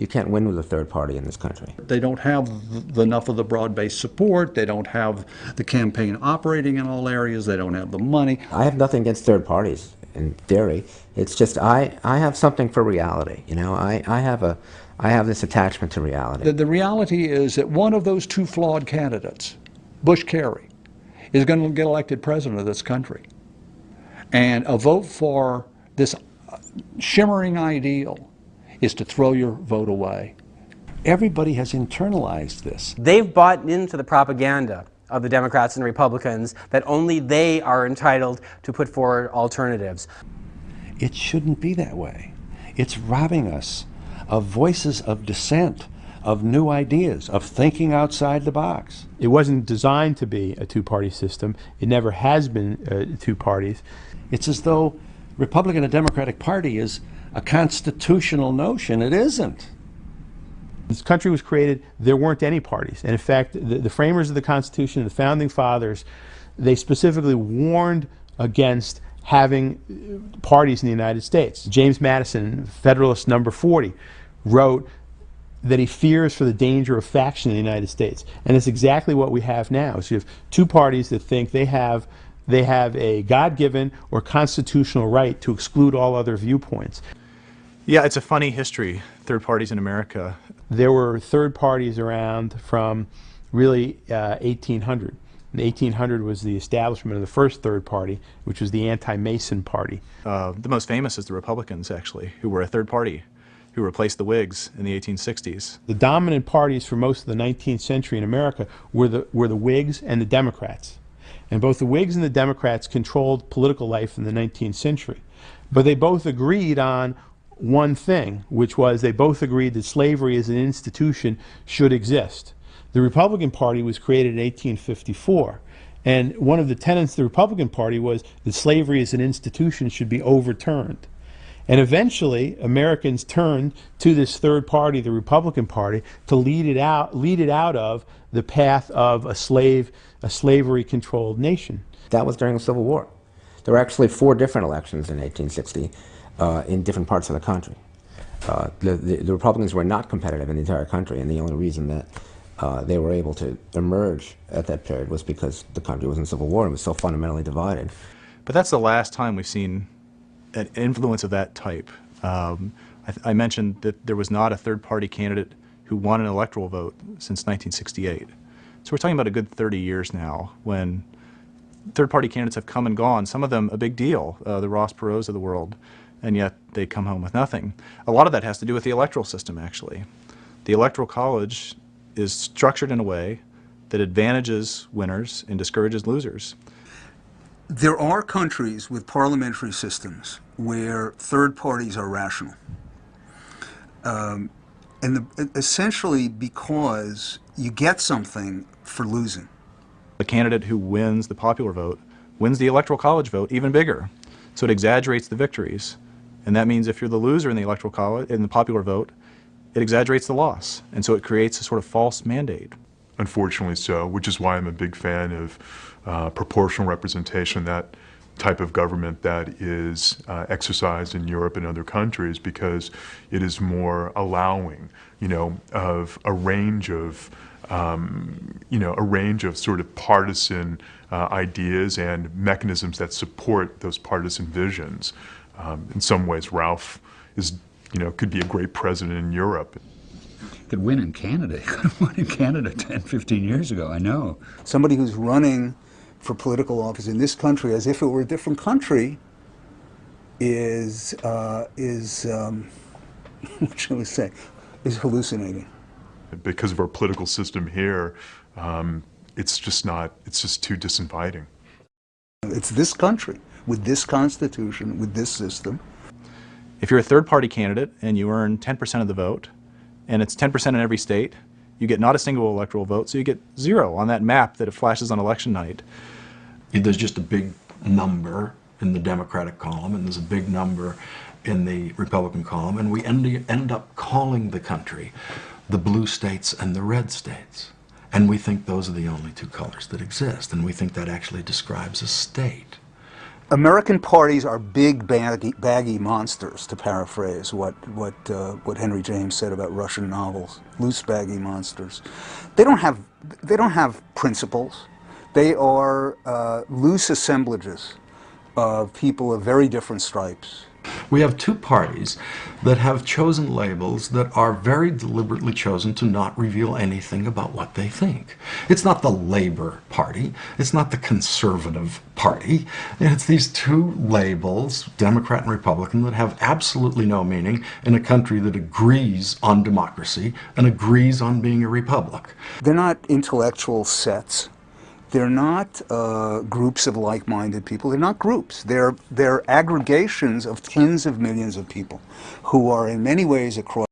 You can't win with a third party in this country. They don't have enough of the broad-based support. They don't have the campaign operating in all areas. They don't have the money. I have nothing against third parties in theory. It's just I have something for reality. You know, I have this attachment to reality. The reality is that one of those two flawed candidates, Bush-Kerry, is going to get elected president of this country. And a vote for this shimmering ideal is to throw your vote away. Everybody has internalized this. They've bought into the propaganda of the Democrats and Republicans that only they are entitled to put forward alternatives. It shouldn't be that way. It's robbing us of voices of dissent, of new ideas, of thinking outside the box. It wasn't designed to be a two-party system. It never has been two parties. It's as though Republican and Democratic Party is a constitutional notion. It isn't. This country was created, there weren't any parties. And in fact, the framers of the Constitution, the founding fathers, they specifically warned against having parties in the United States. James Madison, Federalist number 40, wrote that he fears for the danger of faction in the United States. And it's exactly what we have now. So you have two parties that think they have a God-given or constitutional right to exclude all other viewpoints. Yeah, it's a funny history, third parties in America. There were third parties around from really 1800. In 1800 was the establishment of the first third party, which was the anti-Mason party. The most famous is the Republicans, actually, who were a third party, who replaced the Whigs in the 1860s. The dominant parties for most of the 19th century in America were the Whigs and the Democrats. And both the Whigs and the Democrats controlled political life in the 19th century. But they both agreed on one thing, which was they both agreed that slavery as an institution should exist. The Republican Party was created in 1854, and one of the tenets of the Republican Party was that slavery as an institution should be overturned. And eventually, Americans turned to this third party, the Republican Party, to lead it out of the path of a slavery-controlled nation. That was during the Civil War. There were actually 4 different elections in 1860 in different parts of the country. The Republicans were not competitive in the entire country, and the only reason that they were able to emerge at that period was because the country was in civil war and was so fundamentally divided. But that's the last time we've seen an influence of that type. I mentioned that there was not a third-party candidate who won an electoral vote since 1968. So we're talking about a good 30 years now when third-party candidates have come and gone, some of them a big deal, the Ross Perot's of the world, and yet they come home with nothing. A lot of that has to do with the electoral system, actually. The Electoral College is structured in a way that advantages winners and discourages losers. There are countries with parliamentary systems where third parties are rational. Essentially because you get something for losing. The candidate who wins the popular vote wins the Electoral College vote even bigger. So it exaggerates the victories. And that means if you're the loser in the Electoral College, in the popular vote, it exaggerates the loss. And so it creates a sort of false mandate. Unfortunately so, which is why I'm a big fan of proportional representation, that type of government that is exercised in Europe and other countries, because it is more allowing, of a range of, sort of partisan ideas and mechanisms that support those partisan visions. In some ways, Ralph is, could be a great president in Europe. Could win in Canada. He could have won in Canada 10, 15 years ago, I know. Somebody who's running for political office in this country as if it were a different country is what shall we say, is hallucinating. Because of our political system here, it's just too disinviting. It's this country, with this Constitution, with this system. If you're a third-party candidate and you earn 10% of the vote, and it's 10% in every state, you get not a single electoral vote, so you get 0 on that map that it flashes on election night. There's just a big number in the Democratic column, and there's a big number in the Republican column, and we end up calling the country the blue states and the red states. And we think those are the only two colors that exist, and we think that actually describes a state. American parties are big, baggy monsters, to paraphrase what Henry James said about Russian novels. Loose, baggy monsters. They don't have principles. They are loose assemblages of people of very different stripes. We have two parties that have chosen labels that are very deliberately chosen to not reveal anything about what they think. It's not the Labor Party, it's not the Conservative Party, it's these two labels, Democrat and Republican, that have absolutely no meaning in a country that agrees on democracy and agrees on being a republic. They're not intellectual sets. They're not groups of like-minded people. They're not groups. They're aggregations of tens of millions of people who are in many ways across